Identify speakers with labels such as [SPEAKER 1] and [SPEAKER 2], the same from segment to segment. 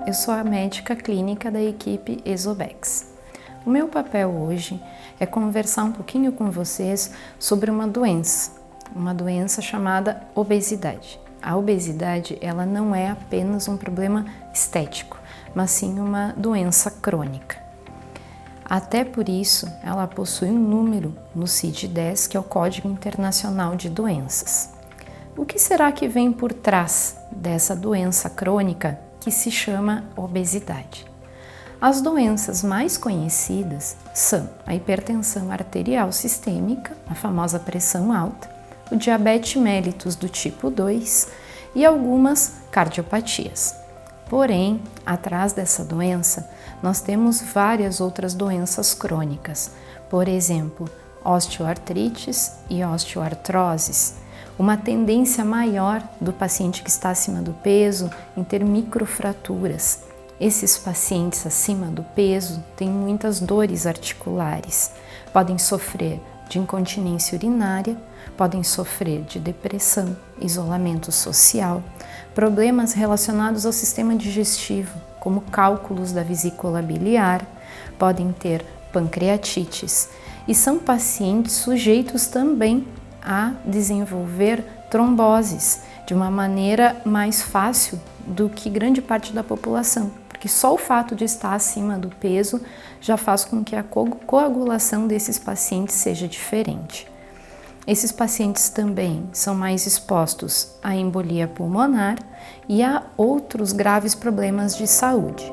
[SPEAKER 1] eu sou a médica clínica da equipe Exobex. O meu papel hoje é conversar um pouquinho com vocês sobre uma doença chamada obesidade. A obesidade, ela não é apenas um problema estético, mas sim uma doença crônica. Até por isso, ela possui um número no CID-10, que é o Código Internacional de Doenças. O que será que vem por trás dessa doença crônica que se chama obesidade? As doenças mais conhecidas são a hipertensão arterial sistêmica, a famosa pressão alta, o diabetes mellitus do tipo 2 e algumas cardiopatias. Porém, atrás dessa doença, nós temos várias outras doenças crônicas, por exemplo, osteoartrites e osteoartroses, uma tendência maior do paciente que está acima do peso em ter microfraturas. Esses pacientes acima do peso têm muitas dores articulares, podem sofrer de incontinência urinária, podem sofrer de depressão, isolamento social, problemas relacionados ao sistema digestivo, como cálculos da vesícula biliar, podem ter pancreatites e são pacientes sujeitos também a desenvolver tromboses de uma maneira mais fácil do que grande parte da população, porque só o fato de estar acima do peso já faz com que a coagulação desses pacientes seja diferente. Esses pacientes também são mais expostos à embolia pulmonar e a outros graves problemas de saúde.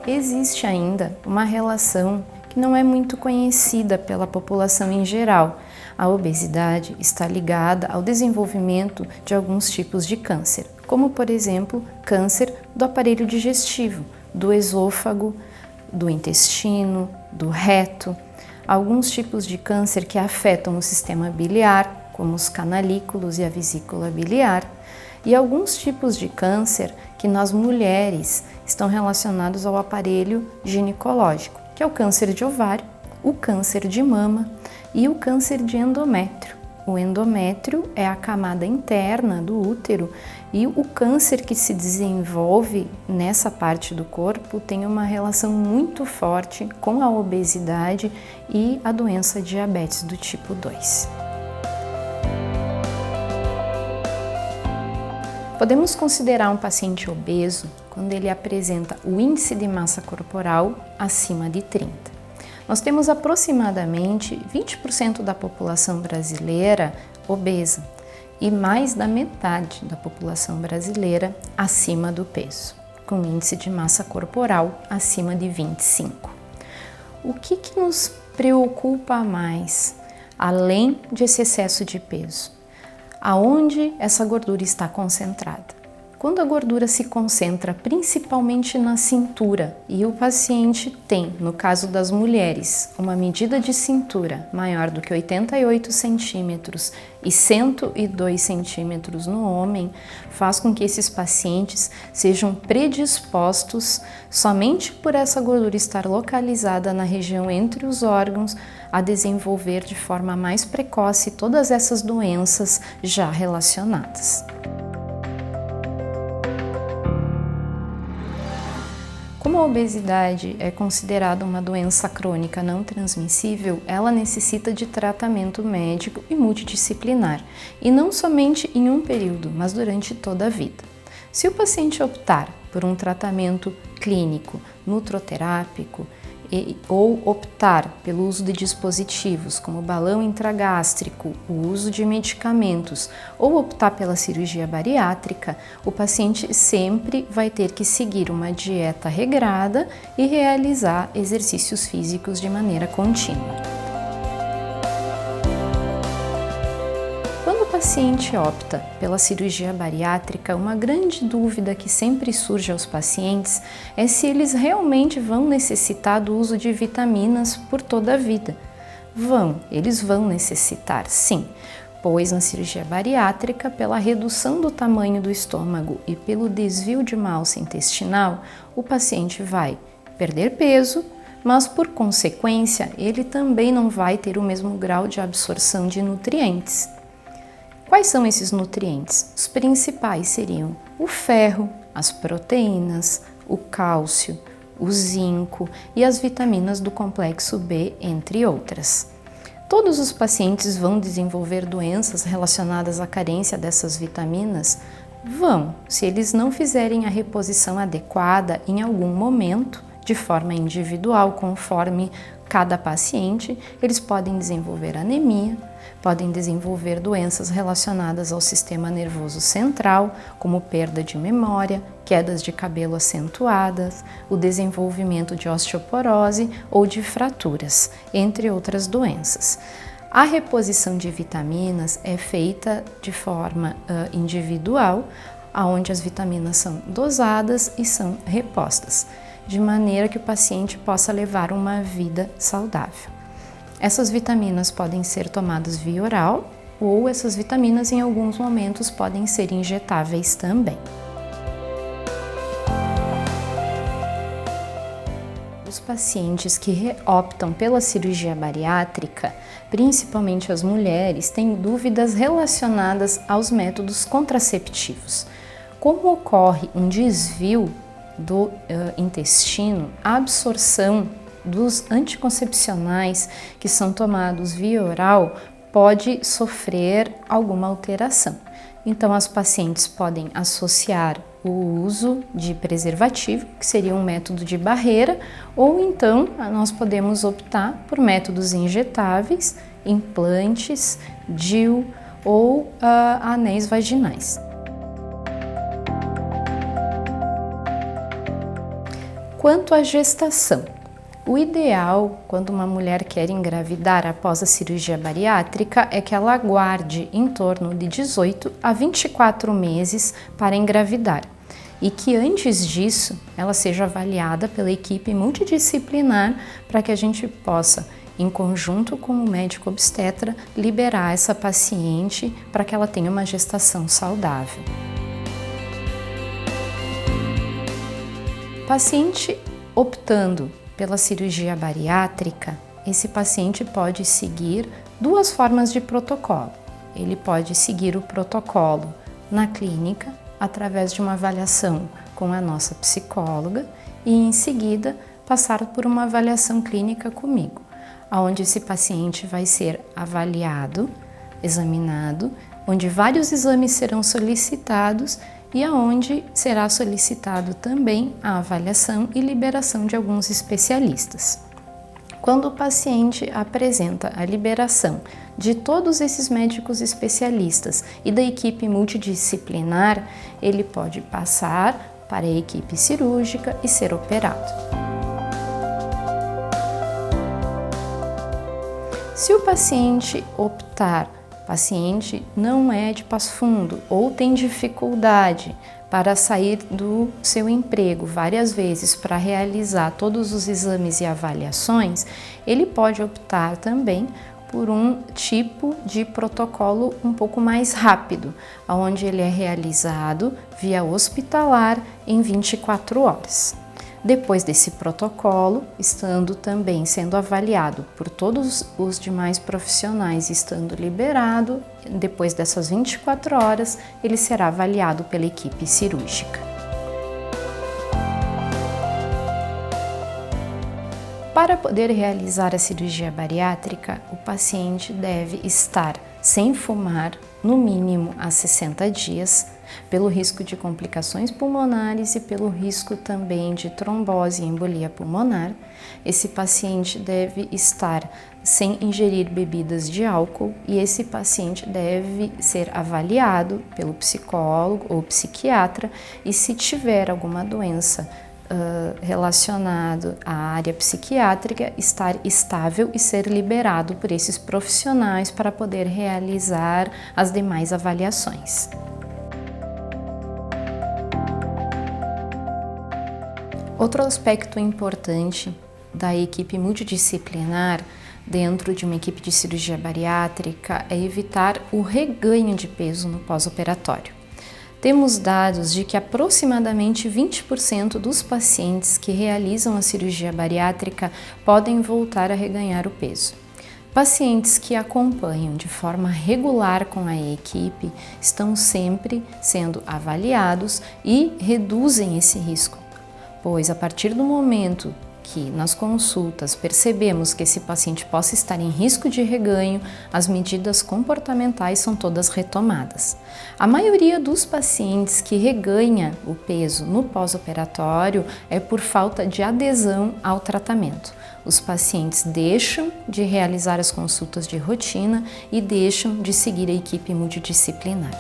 [SPEAKER 1] Existe ainda uma relação que não é muito conhecida pela população em geral. A obesidade está ligada ao desenvolvimento de alguns tipos de câncer, como por exemplo, câncer do aparelho digestivo, do esôfago, do intestino, do reto, alguns tipos de câncer que afetam o sistema biliar, como os canalículos e a vesícula biliar, e alguns tipos de câncer que nas mulheres estão relacionados ao aparelho ginecológico, que é o câncer de ovário, o câncer de mama e o câncer de endométrio. O endométrio é a camada interna do útero e o câncer que se desenvolve nessa parte do corpo tem uma relação muito forte com a obesidade e a doença diabetes do tipo 2. Podemos considerar um paciente obeso quando ele apresenta o índice de massa corporal acima de 30. Nós temos aproximadamente 20% da população brasileira obesa e mais da metade da população brasileira acima do peso, com índice de massa corporal acima de 25. O que nos preocupa mais, além desse excesso de peso? Aonde essa gordura está concentrada? Quando a gordura se concentra principalmente na cintura e o paciente tem, no caso das mulheres, uma medida de cintura maior do que 88 centímetros e 102 centímetros no homem, faz com que esses pacientes sejam predispostos, somente por essa gordura estar localizada na região entre os órgãos, a desenvolver de forma mais precoce todas essas doenças já relacionadas. Como a obesidade é considerada uma doença crônica não transmissível, ela necessita de tratamento médico e multidisciplinar, e não somente em um período, mas durante toda a vida. Se o paciente optar por um tratamento clínico, nutroterápico, ou optar pelo uso de dispositivos como balão intragástrico, o uso de medicamentos ou optar pela cirurgia bariátrica, o paciente sempre vai ter que seguir uma dieta regrada e realizar exercícios físicos de maneira contínua. Quando o paciente opta pela cirurgia bariátrica, uma grande dúvida que sempre surge aos pacientes é se eles realmente vão necessitar do uso de vitaminas por toda a vida. Eles vão necessitar, sim, pois na cirurgia bariátrica, pela redução do tamanho do estômago e pelo desvio de uma alça intestinal, o paciente vai perder peso, mas por consequência, ele também não vai ter o mesmo grau de absorção de nutrientes. Quais são esses nutrientes? Os principais seriam o ferro, as proteínas, o cálcio, o zinco e as vitaminas do complexo B, entre outras. Todos os pacientes vão desenvolver doenças relacionadas à carência dessas vitaminas? Vão, se eles não fizerem a reposição adequada em algum momento, de forma individual, conforme cada paciente, eles podem desenvolver anemia, podem desenvolver doenças relacionadas ao sistema nervoso central, como perda de memória, quedas de cabelo acentuadas, o desenvolvimento de osteoporose ou de fraturas, entre outras doenças. A reposição de vitaminas é feita de forma individual, onde as vitaminas são dosadas e são repostas, de maneira que o paciente possa levar uma vida saudável. Essas vitaminas podem ser tomadas via oral ou essas vitaminas em alguns momentos podem ser injetáveis também. Os pacientes que optam pela cirurgia bariátrica, principalmente as mulheres, têm dúvidas relacionadas aos métodos contraceptivos. Como ocorre um desvio do intestino, a absorção dos anticoncepcionais que são tomados via oral pode sofrer alguma alteração. Então, as pacientes podem associar o uso de preservativo, que seria um método de barreira, ou então nós podemos optar por métodos injetáveis, implantes, DIU ou anéis vaginais. Quanto à gestação, o ideal quando uma mulher quer engravidar após a cirurgia bariátrica é que ela aguarde em torno de 18 a 24 meses para engravidar e que antes disso ela seja avaliada pela equipe multidisciplinar para que a gente possa, em conjunto com o médico obstetra, liberar essa paciente para que ela tenha uma gestação saudável. Paciente optando pela cirurgia bariátrica, esse paciente pode seguir duas formas de protocolo. Ele pode seguir o protocolo na clínica, através de uma avaliação com a nossa psicóloga e, em seguida, passar por uma avaliação clínica comigo, onde esse paciente vai ser avaliado, examinado, onde vários exames serão solicitados e aonde será solicitado também a avaliação e liberação de alguns especialistas. Quando o paciente apresenta a liberação de todos esses médicos especialistas e da equipe multidisciplinar, ele pode passar para a equipe cirúrgica e ser operado. Se o paciente não é de Passo Fundo ou tem dificuldade para sair do seu emprego várias vezes para realizar todos os exames e avaliações, ele pode optar também por um tipo de protocolo um pouco mais rápido, onde ele é realizado via hospitalar em 24 horas. Depois desse protocolo, estando também sendo avaliado por todos os demais profissionais, estando liberado, depois dessas 24 horas, ele será avaliado pela equipe cirúrgica. Para poder realizar a cirurgia bariátrica, o paciente deve estar sem fumar no mínimo há 60 dias, pelo risco de complicações pulmonares e pelo risco também de trombose e embolia pulmonar. Esse paciente deve estar sem ingerir bebidas de álcool e esse paciente deve ser avaliado pelo psicólogo ou psiquiatra e, se tiver alguma doença relacionado à área psiquiátrica, estar estável e ser liberado por esses profissionais para poder realizar as demais avaliações. Outro aspecto importante da equipe multidisciplinar dentro de uma equipe de cirurgia bariátrica é evitar o reganho de peso no pós-operatório. Temos dados de que aproximadamente 20% dos pacientes que realizam a cirurgia bariátrica podem voltar a reganhar o peso. Pacientes que acompanham de forma regular com a equipe estão sempre sendo avaliados e reduzem esse risco, pois a partir do momento que nas consultas percebemos que esse paciente possa estar em risco de reganho, as medidas comportamentais são todas retomadas. A maioria dos pacientes que reganha o peso no pós-operatório é por falta de adesão ao tratamento. Os pacientes deixam de realizar as consultas de rotina e deixam de seguir a equipe multidisciplinar.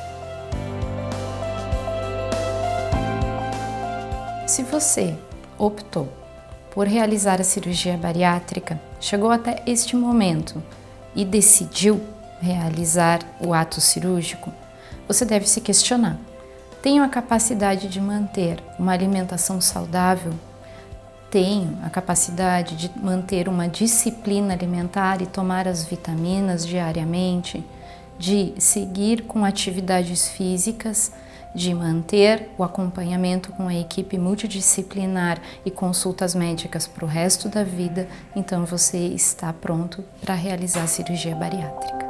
[SPEAKER 1] Se você optou por realizar a cirurgia bariátrica, chegou até este momento e decidiu realizar o ato cirúrgico, você deve se questionar: tenho a capacidade de manter uma alimentação saudável? Tenho a capacidade de manter uma disciplina alimentar e tomar as vitaminas diariamente? De seguir com atividades físicas? De manter o acompanhamento com a equipe multidisciplinar e consultas médicas para o resto da vida? Então você está pronto para realizar a cirurgia bariátrica.